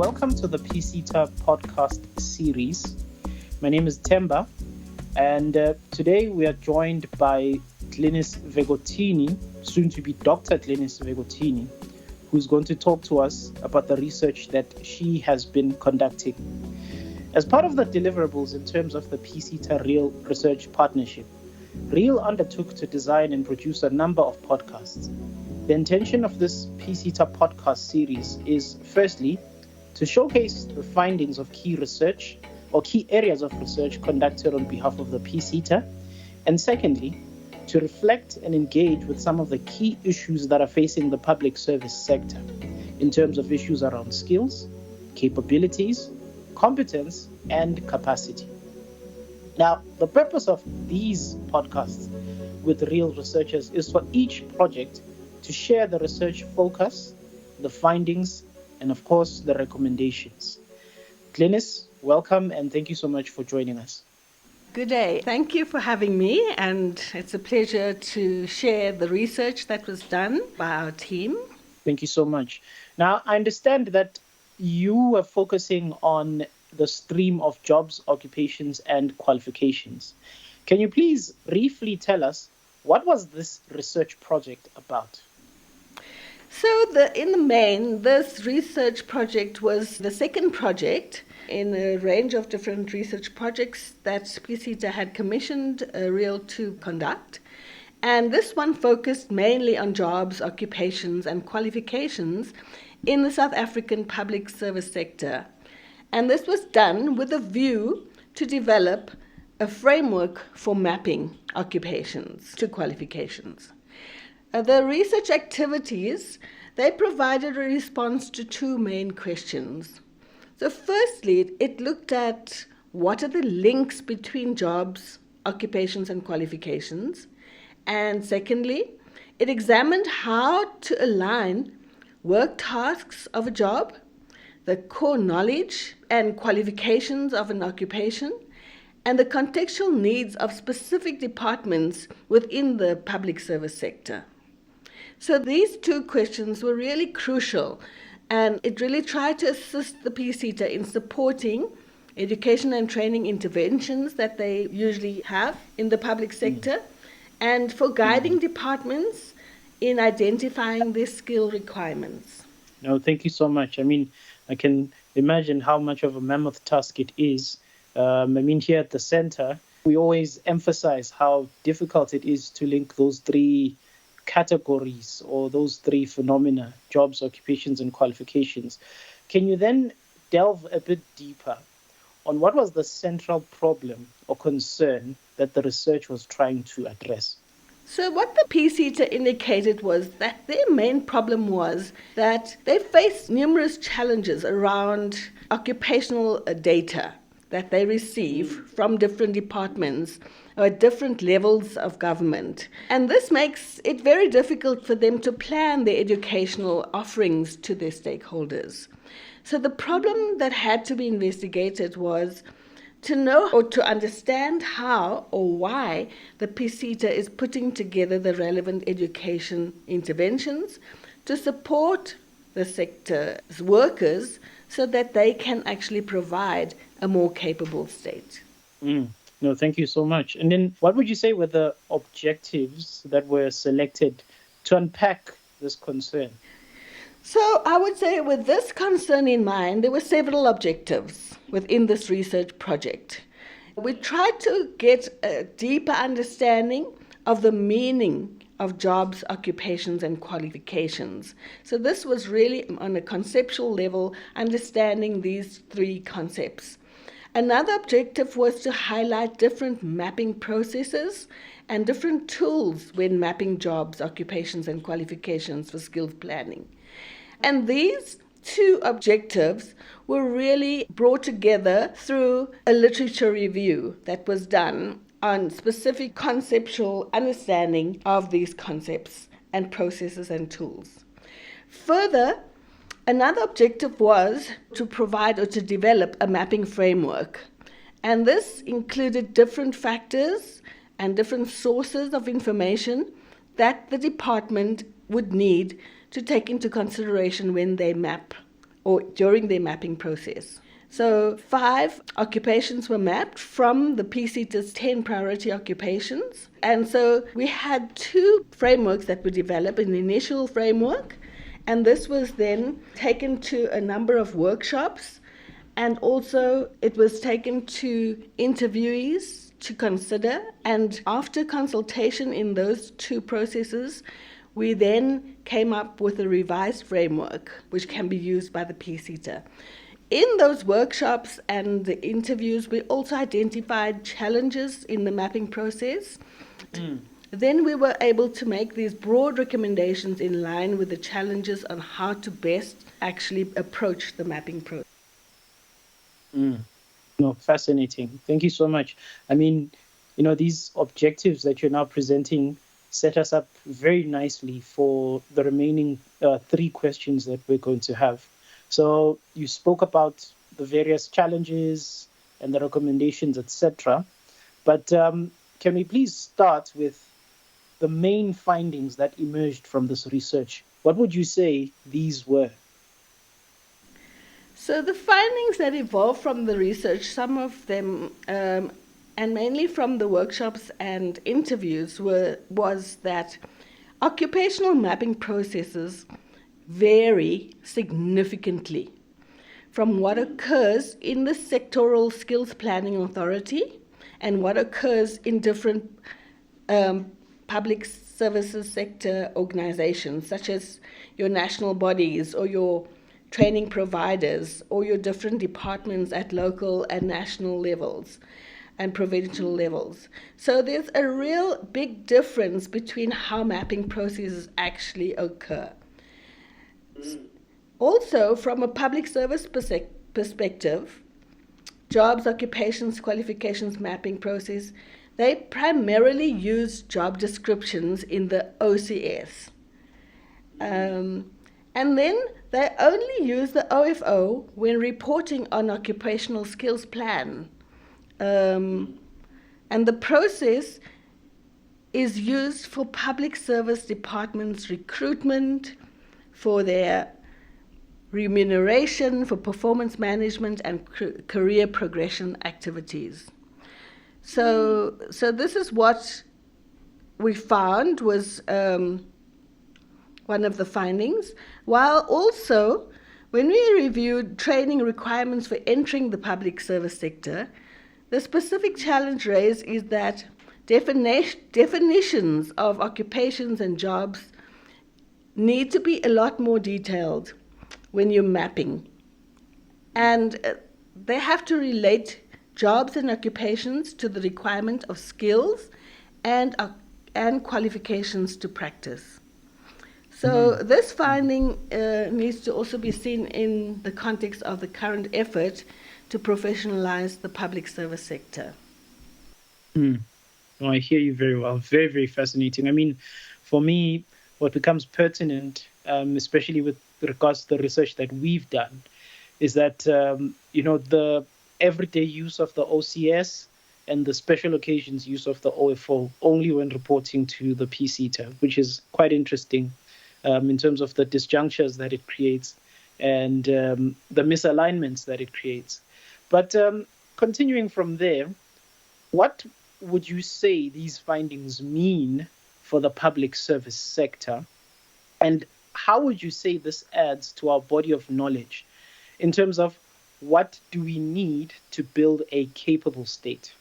welcome to the PSETA podcast series. My name is Themba, and today we are joined by Glynnis Vergotine, soon to be Dr. Glynnis Vergotine, who's going to talk to us about the research that she has been conducting. As part of the deliverables in terms of the PSETA Real Research Partnership, Real undertook to design and produce a number of podcasts. The intention of this PSETA podcast series is, firstly, to showcase the findings of key research or key areas of research conducted on behalf of the PSETA, and secondly, to reflect and engage with some of the key issues that are facing the public service sector in terms of issues around skills, capabilities, competence, and capacity. Now, the purpose of these podcasts with real researchers is for each project to share the research focus, the findings, and of course, the recommendations. Glynnis, welcome, and thank you so much for joining us. Good day. Thank you for having me, and it's a pleasure to share the research that was done by our team. Thank you so much. Now, I understand that you were focusing on the stream of jobs, occupations, and qualifications. Can you please briefly tell us what was this research project about? So in the main, this research project was the second project in a range of different research projects that PSETA had commissioned Real to conduct. And this one focused mainly on jobs, occupations, and qualifications in the South African public service sector. And this was done with a view to develop a framework for mapping occupations to qualifications. The research activities, they provided a response to two main questions. So firstly, it looked at what are the links between jobs, occupations, and qualifications. And secondly, it examined how to align work tasks of a job, the core knowledge and qualifications of an occupation, and the contextual needs of specific departments within the public service sector. So these two questions were really crucial, and it really tried to assist the PSETA in supporting education and training interventions that they usually have in the public sector, and for guiding departments in identifying their skill requirements. No, thank you so much. I can imagine how much of a mammoth task it is. Here at the center, we always emphasize how difficult it is to link those three categories or those three phenomena, jobs, occupations, and qualifications. Can you then delve a bit deeper on what was the central problem or concern that the research was trying to address? So what the PSETA indicated was that their main problem was that they faced numerous challenges around occupational data that they receive from different departments or at different levels of government. And this makes it very difficult for them to plan their educational offerings to their stakeholders. So the problem that had to be investigated was to know or to understand how or why the PSETA is putting together the relevant education interventions to support the sector's workers so that they can actually provide a more capable state. No, thank you so much. And then what would you say were the objectives that were selected to unpack this concern? So I would say with this concern in mind, there were several objectives within this research project. We tried to get a deeper understanding of the meaning of jobs, occupations, and qualifications. So this was really on a conceptual level, understanding these three concepts. Another objective was to highlight different mapping processes and different tools when mapping jobs, occupations, and qualifications for skills planning. And these two objectives were really brought together through a literature review that was done on specific conceptual understanding of these concepts and processes and tools. Further, another objective was to provide or to develop a mapping framework. And this included different factors and different sources of information that the department would need to take into consideration when they map or during their mapping process. So 5 occupations were mapped from the PSETA's 10 priority occupations. And so we had 2 frameworks that were developed, an initial framework, and this was then taken to a number of workshops, and also it was taken to interviewees to consider. And after consultation in those 2 processes, we then came up with a revised framework which can be used by the PSETA. In those workshops and the interviews, we also identified challenges in the mapping process. Then we were able to make these broad recommendations in line with the challenges on how to best actually approach the mapping process. No, fascinating. Thank you so much. I mean, these objectives that you're now presenting set us up very nicely for the remaining 3 questions that we're going to have. So you spoke about the various challenges and the recommendations, etc. But can we please start with the main findings that emerged from this research? What would you say these were? So the findings that evolved from the research, some of them, and mainly from the workshops and interviews, was that occupational mapping processes vary significantly from what occurs in the sectoral skills planning authority and what occurs in different public services sector organizations, such as your national bodies or your training providers or your different departments at local and national levels and provincial levels. So there's a real big difference between how mapping processes actually occur. Also, from a public service perspective, jobs, occupations, qualifications mapping process, they primarily use job descriptions in the OCS. And then they only use the OFO when reporting on occupational skills plan. And the process is used for public service departments' recruitment, for their remuneration, for performance management and career progression activities. So this is what we found was one of the findings, while also when we reviewed training requirements for entering the public service sector, the specific challenge raised is that definitions of occupations and jobs need to be a lot more detailed when you're mapping. And they have to relate jobs and occupations to the requirement of skills and qualifications to practice. So this finding needs to also be seen in the context of the current effort to professionalize the public service sector. Oh, I hear you very well. Very, very fascinating. I mean, for me, what becomes pertinent, especially with regards to the research that we've done, is that, the everyday use of the OCS and the special occasions use of the OFO only when reporting to the PSETA, which is quite interesting in terms of the disjunctures that it creates and the misalignments that it creates. But continuing from there, what would you say these findings mean for the public service sector? And how would you say this adds to our body of knowledge in terms of what do we need to build a capable state?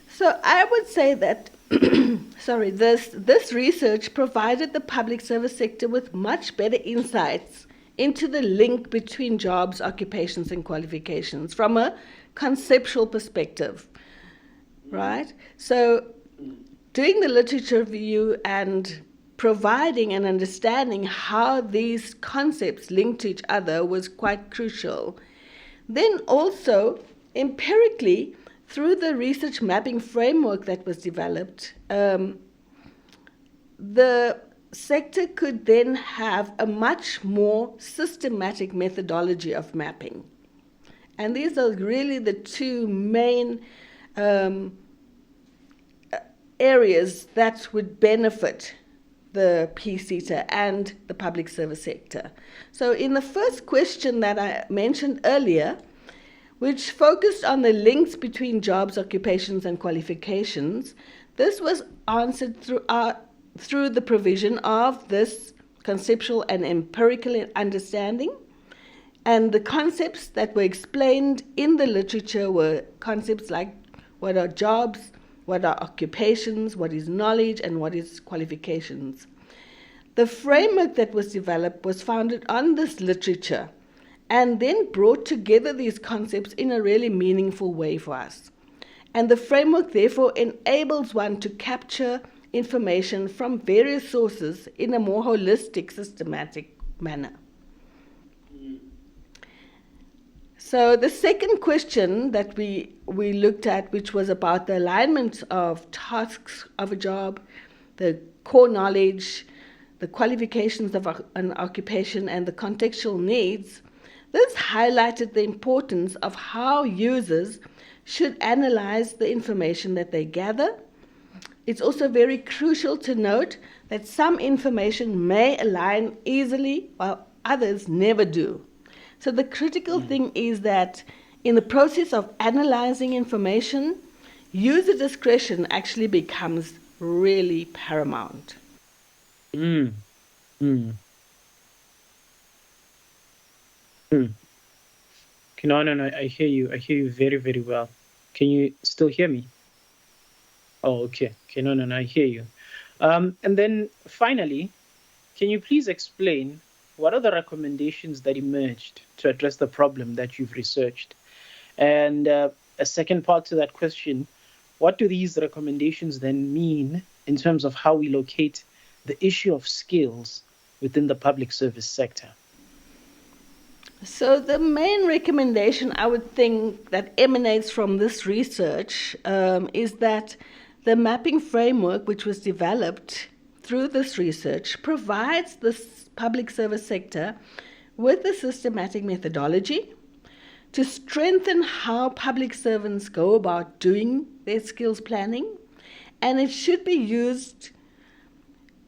So I would say that this research provided the public service sector with much better insights into the link between jobs, occupations, and qualifications from a conceptual perspective, right? So doing the literature review and providing and understanding how these concepts link to each other was quite crucial. Then also, empirically, through the research mapping framework that was developed, the sector could then have a much more systematic methodology of mapping. And these are really the 2 main areas that would benefit the PSETA and the public service sector. So in the first question that I mentioned earlier, which focused on the links between jobs, occupations, and qualifications, this was answered through the provision of this conceptual and empirical understanding. And the concepts that were explained in the literature were concepts like what are jobs, what are occupations, what is knowledge, and what is qualifications. The framework that was developed was founded on this literature and then brought together these concepts in a really meaningful way for us. And the framework therefore enables one to capture information from various sources in a more holistic, systematic manner. So the second question that we looked at, which was about the alignment of tasks of a job, the core knowledge, the qualifications of an occupation, and the contextual needs, this highlighted the importance of how users should analyze the information that they gather. It's also very crucial to note that some information may align easily while others never do. So the critical thing is that in the process of analyzing information, user discretion actually becomes really paramount. Mm. Mm. Mm. Okay, no, I hear you. I hear you very, very well. Can you still hear me? Oh, okay. Okay, no, I hear you. And then finally, can you please explain what are the recommendations that emerged to address the problem that you've researched? And a second part to that question, what do these recommendations then mean in terms of how we locate the issue of skills within the public service sector? So the main recommendation I would think that emanates from this research is that the mapping framework, which was developed through this research, provides the public service sector with a systematic methodology to strengthen how public servants go about doing their skills planning, and it should be used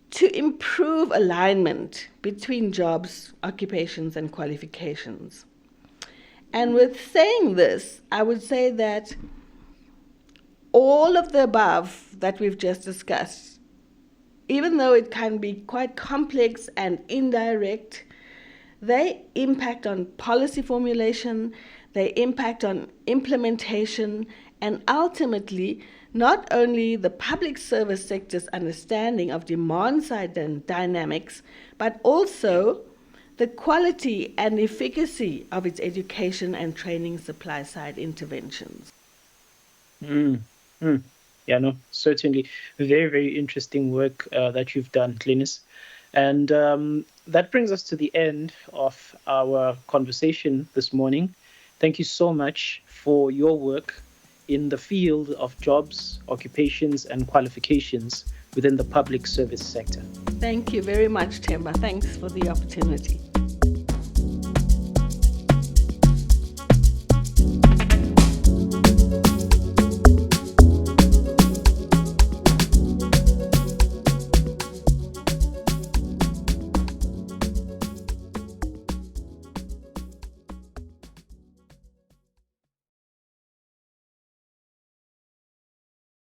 to improve alignment between jobs, occupations, and qualifications. And with saying this, I would say that all of the above that we've just discussed, even though it can be quite complex and indirect, they impact on policy formulation, they impact on implementation, and ultimately not only the public service sector's understanding of demand-side dynamics, but also the quality and efficacy of its education and training supply-side interventions. Yeah, no, certainly very, very interesting work that you've done, Glynnis. And that brings us to the end of our conversation this morning. Thank you so much for your work in the field of jobs, occupations, and qualifications within the public service sector. Thank you very much, Themba. Thanks for the opportunity.